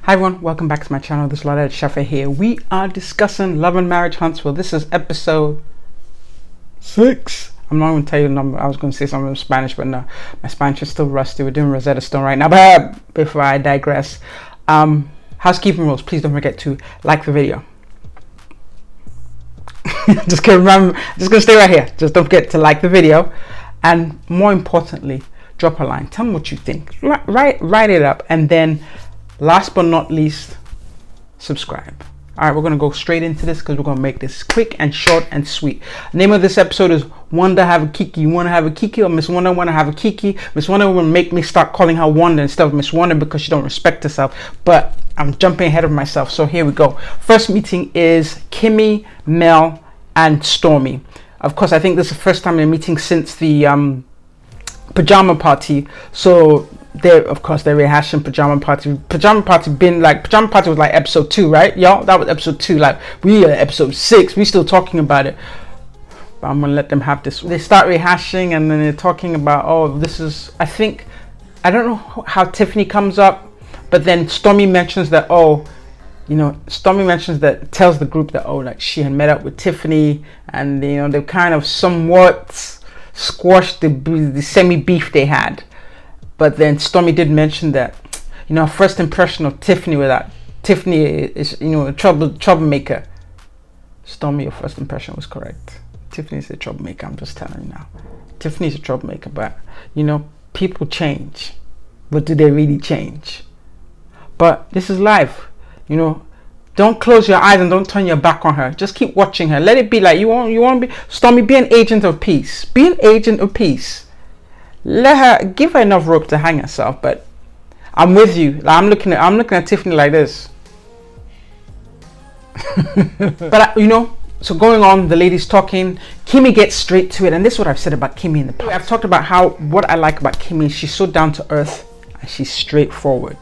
Hi everyone, welcome back to my channel. This is LolaAjisafe here. We are discussing Love and Marriage Huntsville. This is episode 6. I'm not going to tell you the number. I was going to say something in Spanish, but no. My Spanish is still rusty. We're doing Rosetta Stone right now. But before I digress, housekeeping rules. Please don't forget to like the video. Just going to stay right here. Just don't forget to like the video. And more importantly, drop a line. Tell me what you think. Write it up. And then last but not least, subscribe. All right, we're going to go straight into this because we're going to make this quick and short and sweet. The name of this episode is Wanda Have a Keke. You want to have a Keke, or Miss Wanda want to have a Keke? Miss Wanda will make me start calling her Wanda instead of Miss Wanda because she don't respect herself. But I'm jumping ahead of myself. So here we go. First meeting is Kimmy, Mel, and Stormy. Of course, I think this is the first time they're meeting since the pajama party. So they're rehashing pajama party. Pajama party was like episode 2, right, y'all? That was episode 2. Like, we are episode 6. We still talking about it. But I'm gonna let them have this. They start rehashing, and then they're talking about, oh, this is, I don't know how Tiffany comes up, but then Stormy mentions that, tells the group that, oh, like she had met up with Tiffany, and they kind of somewhat squashed the semi beef they had. But then Stormy did mention that, her first impression of Tiffany was that Tiffany is, a troublemaker. Stormy, your first impression was correct. Tiffany's a troublemaker. I'm just telling you now. Tiffany's a troublemaker, but, people change. But do they really change? But this is life. Don't close your eyes and don't turn your back on her. Just keep watching her. Let it be like you want to be. Stormy, be an agent of peace. Be an agent of peace. Give her enough rope to hang herself. But I'm with you. I'm looking at Tiffany like this. But so going on, the ladies talking. Kimmy gets straight to it, and this is what I've said about Kimmy in the past. I've talked about what I like about Kimmy. She's so down to earth and she's straightforward.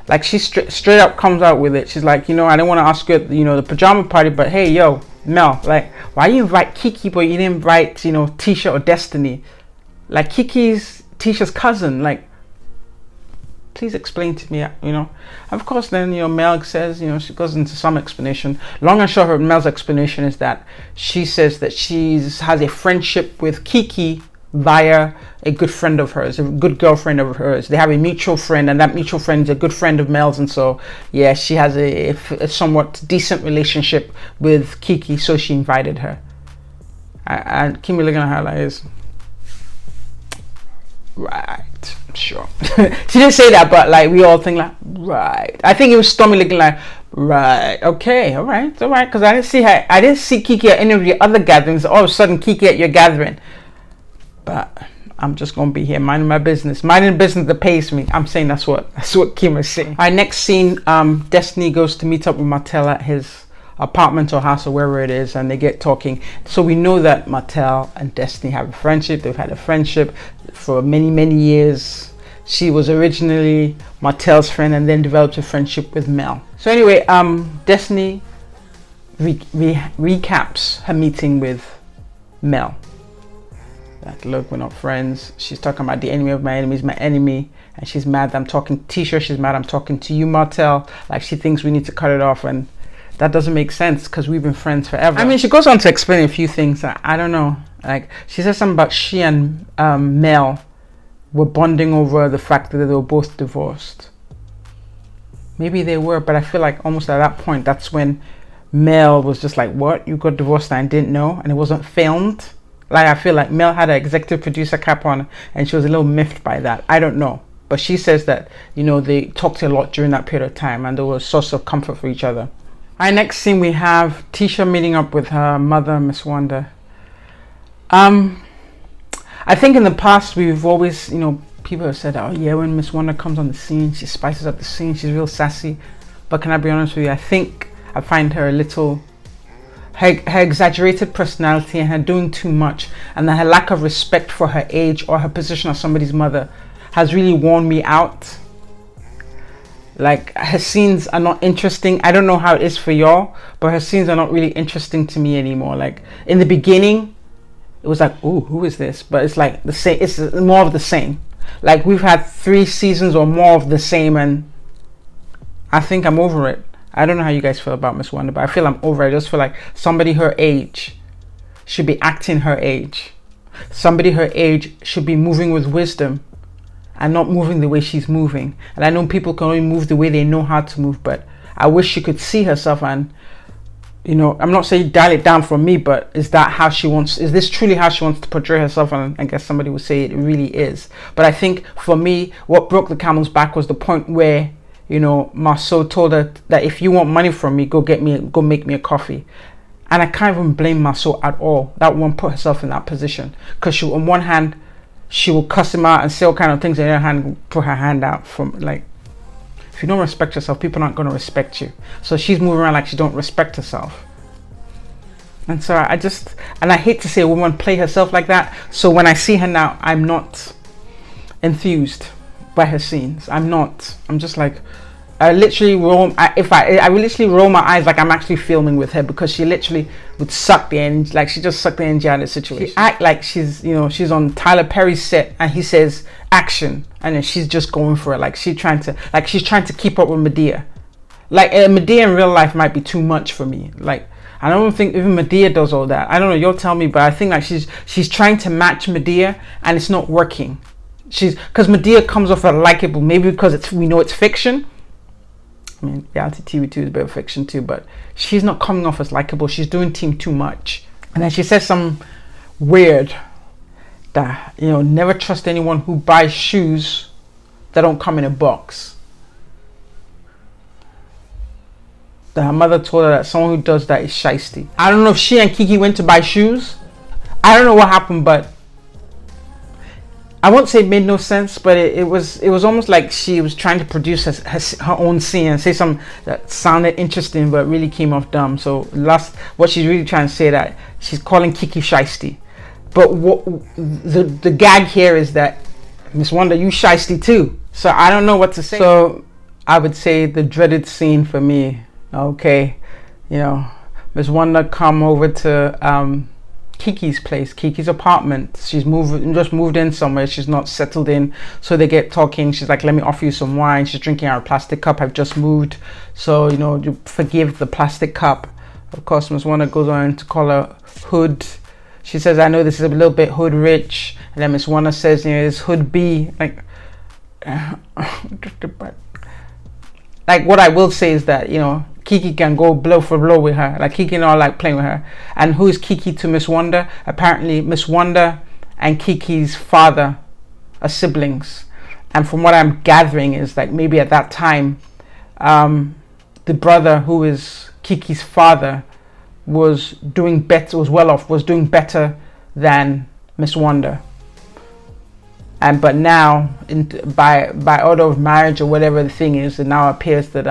Like, she straight up comes out with it. She's like, I don't want to ask you at the pajama party, but hey, yo, Mel, like, why you invite Keke but you didn't invite Tisha or Destiny? Like, Keke's Tisha's cousin. Like, please explain to me. Of course, then Mel says, she goes into some explanation. Long and short of Mel's explanation is that she says that she has a friendship with Keke via a good friend of hers, a good girlfriend of hers. They have a mutual friend, and that mutual friend is a good friend of Mel's, and so yeah, she has a somewhat decent relationship with Keke, so she invited her. And Kimmy looking at her like this. Right, sure. She didn't say that, but like we all think like, right. I think it was Stormy looking like, right, okay, all right, because I didn't see Keke at any of your other gatherings. All of a sudden, Keke at your gathering. But I'm just gonna be here minding my business, minding the business that pays me. I'm saying that's what Kim is saying. All right, next scene, Destiny goes to meet up with Martel at his apartment or house or wherever it is, and they get talking. So we know that Martel and Destiny have a friendship. They've had a friendship for many years. She was originally Martel's friend and then developed a friendship with Mel. So anyway, Destiny recaps her meeting with Mel. Like, look, we're not friends. She's talking about the enemy of my enemy is my enemy, and she's mad that I'm talking to Tisha. She's mad I'm talking to you, Martel. Like, she thinks we need to cut it off, and that doesn't make sense because we've been friends forever. I mean, she goes on to explain a few things. I don't know. Like, she says something about she and Mel were bonding over the fact that they were both divorced. Maybe they were, but I feel like almost at that point, that's when Mel was just like, what? You got divorced and I didn't know, and it wasn't filmed? Like, I feel like Mel had an executive producer cap on, and she was a little miffed by that. I don't know. But she says that, they talked a lot during that period of time, and there was a source of comfort for each other. All right, next scene, we have Tisha meeting up with her mother, Miss Wanda. I think in the past, we've always, people have said, oh yeah, when Miss Wanda comes on the scene, she spices up the scene, she's real sassy. But can I be honest with you? I think I find her a little... Her exaggerated personality and her doing too much, and her lack of respect for her age or her position as somebody's mother has really worn me out. Like, her scenes are not interesting. I don't know how it is for y'all, but her scenes are not really interesting to me anymore. Like, in the beginning, it was like, oh, who is this? But it's like the same. It's more of the same. Like, we've had 3 seasons or more of the same, and I think I'm over it. I don't know how you guys feel about Miss Wanda, but I feel I'm over it. I just feel like somebody her age should be acting her age. Somebody her age should be moving with wisdom and not moving the way she's moving. And I know people can only move the way they know how to move, but I wish she could see herself and, you know, I'm not saying dial it down from me, but is this truly how she wants to portray herself? And I guess somebody would say it really is. But I think for me, what broke the camel's back was the point where, you know, Marceau told her that if you want money from me, go make me a coffee. And I can't even blame Marceau at all. That woman put herself in that position, because she, on one hand, she will cuss him out and say all kind of things, and on the other hand, put her hand out from, like, if you don't respect yourself, people aren't going to respect you. So she's moving around like she don't respect herself. And so I hate to see a woman play herself like that. So when I see her now, I'm not enthused by her scenes. I'm just like, I literally roll my eyes like I'm actually filming with her, because she literally would suck the energy, like she just sucked the energy out of the situation. She act like she's, you know, she's on Tyler Perry's set and he says action, and then she's just going for it, like she's trying to keep up with Medea. Like Medea in real life might be too much for me. Like I don't think even Medea does all that. I don't know, you'll tell me, but I think like she's trying to match Medea and it's not working. Because Medea comes off as likable, maybe because we know it's fiction. I mean, reality TV too is a bit of fiction too, but she's not coming off as likable. She's doing team too much. And then she says some weird that, you know, never trust anyone who buys shoes that don't come in a box. That her mother told her that someone who does that is shiesty. I don't know if she and Keke went to buy shoes. I don't know what happened, but I won't say it made no sense, but it was almost like she was trying to produce her own scene and say something that sounded interesting but really came off dumb. So what she's really trying to say, that she's calling Keke shiesty. But what the gag here is that, Miss Wanda, you shiesty too. So I don't know what to say. So I would say the dreaded scene for me. Okay, you know, Miss Wanda come over to Keke's place, Keke's apartment. She's just moved in somewhere. She's not settled in. So they get talking. She's like, let me offer you some wine. She's drinking out of a plastic cup. I've just moved, so, you know, you forgive the plastic cup. Of course, Miss Wanda goes on to call her hood. She says, I know this is a little bit hood rich. And then Miss Wanda says, you know, it's hood B. Like what I will say is that, you know, Keke can go blow for blow with her. Like Keke and all like playing with her. And who is Keke to Miss Wanda? Apparently Miss Wanda and Keke's father are siblings. And from what I'm gathering is like maybe at that time, the brother who is Keke's father was doing better, was well off, was doing better than Miss Wanda. But now, by order of marriage or whatever the thing is, it now appears that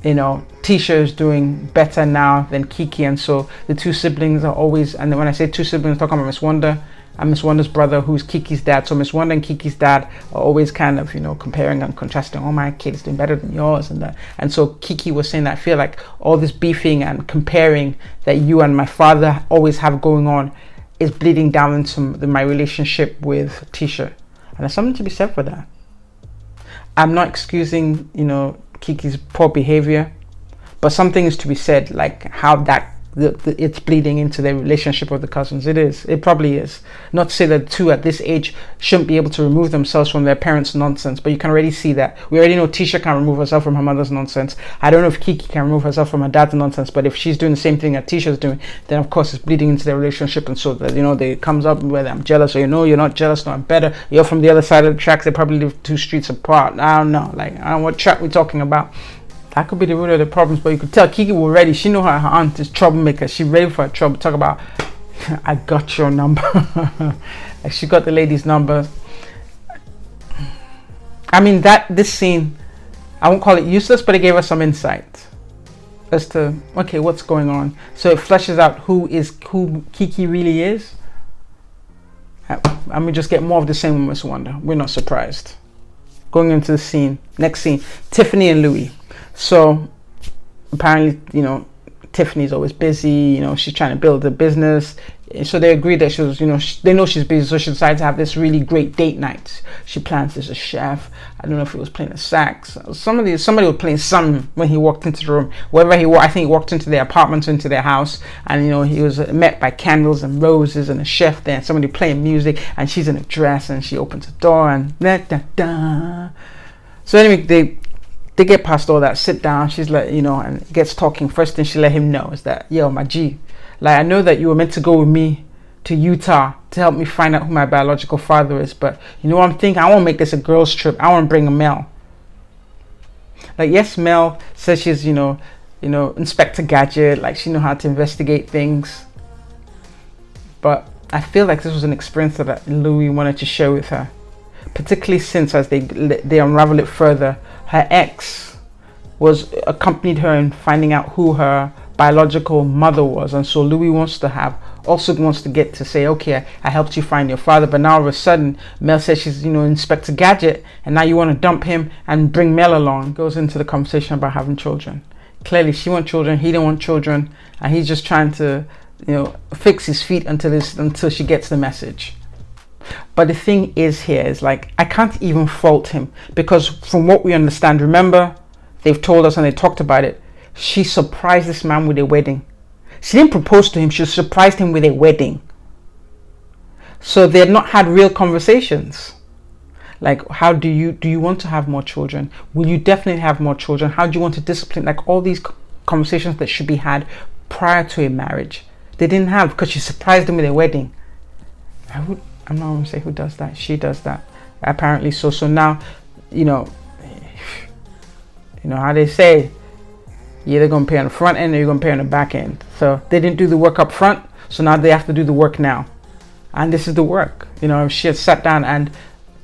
you know, Tisha is doing better now than Keke, and so the two siblings are always, and when I say two siblings, I'm talking about Miss Wanda and Miss Wanda's brother, who's Keke's dad. So Miss Wanda and Keke's dad are always kind of, you know, comparing and contrasting. Oh, my kid is doing better than yours, and that. And so Keke was saying that I feel like all this beefing and comparing that you and my father always have going on is bleeding down into my relationship with Tisha, and there's something to be said for that. I'm not excusing, you know, Keke's poor behavior, but something is to be said, like how that it's bleeding into their relationship with the cousins. It probably is. Not to say that two at this age shouldn't be able to remove themselves from their parents' nonsense, but you can already see that. We already know Tisha can remove herself from her mother's nonsense. I don't know if Keke can remove herself from her dad's nonsense, but if she's doing the same thing that Tisha's doing, then of course it's bleeding into their relationship. And so that, you know, they comes up whether I'm jealous or, you know, you're not jealous, no, I'm better, you're from the other side of the tracks, they probably live 2 streets apart. I don't know, like, I don't know what track we're talking about. That could be the root of the problems, but you could tell Keke was ready. She knew her aunt is troublemaker. She ready for her trouble. Talk about, I got your number. Like she got the lady's number. I mean, this scene, I won't call it useless, but it gave us some insight as to, okay, what's going on. So it fleshes out who Keke really is. And we just get more of the same with Miss Wanda. We're not surprised. Going into the scene, next scene, Tiffany and Louis. So apparently, you know, Tiffany's always busy, you know, she's trying to build a business. So they agreed that she was, they know she's busy, so she decided to have this really great date night. She plans, there's a chef. I don't know if he was playing a sax. Somebody was playing some when he walked into the room. Wherever he walked, I think he walked into their apartment, into their house, and he was met by candles and roses and a chef there, and somebody playing music, and she's in a dress, and she opens the door, and da da da. So anyway, they get past all that, sit down, she's like, and gets talking. First thing she let him know is that, yo, my G, like, I know that you were meant to go with me to Utah to help me find out who my biological father is, but you know what I'm thinking? I want to make this a girl's trip. I want to bring a Mel. Like, yes, Mel says she's, Inspector Gadget, like she knows how to investigate things. But I feel like this was an experience that Louis wanted to share with her, particularly since as they unravel it further, her ex accompanied her in finding out who her biological mother was, and so Louis wants to get to say, okay, I helped you find your father, but now all of a sudden Mel says she's Inspector Gadget, and now you want to dump him and bring Mel along. Goes into the conversation about having children. Clearly she wants children, he didn't want children, and he's just trying to fix his feet until she gets the message. But the thing is like, I can't even fault him, because from what we understand, remember, they've told us and they talked about it, she surprised this man with a wedding. She didn't propose to him, she surprised him with a wedding. So they had not had real conversations. Like, how do you want to have more children? Will you definitely have more children? How do you want to discipline? Like, all these conversations that should be had prior to a marriage, they didn't have, because she surprised him with a wedding. I'm not going to say who does that. She does that, apparently. So now, how they say, you're either going to pay on the front end or you're going to pay on the back end. So they didn't do the work up front, so now they have to do the work now. And this is the work. If she had sat down and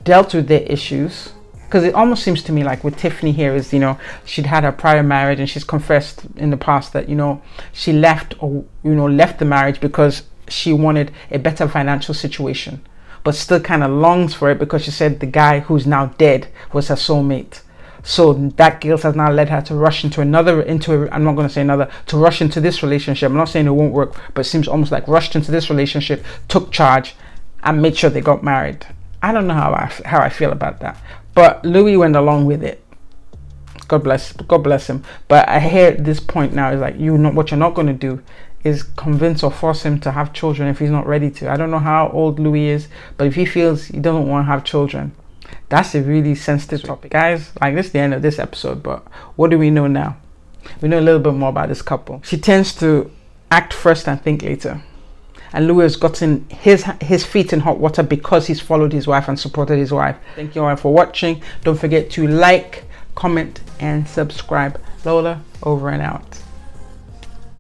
dealt with their issues, because it almost seems to me like with Tiffany here is, she'd had her prior marriage and she's confessed in the past that, she left the marriage because she wanted a better financial situation, but still kind of longs for it because she said the guy who's now dead was her soulmate. So that guilt has now led her to rush I'm not going to say another, to rush into this relationship. I'm not saying it won't work, but it seems almost like rushed into this relationship, took charge, and made sure they got married. I don't know how I feel about that. But Louis went along with it. God bless him. But I hear at this point now is like, what you're not going to do is convince or force him to have children if he's not ready to. I don't know how old Louis is, but if he feels he doesn't want to have children, that's a really sensitive topic. Guys, like, this is the end of this episode, but what do we know now? We know a little bit more about this couple. She tends to act first and think later. And Louis has gotten his feet in hot water because he's followed his wife and supported his wife. Thank you all for watching. Don't forget to like, comment, and subscribe. Lola, over and out.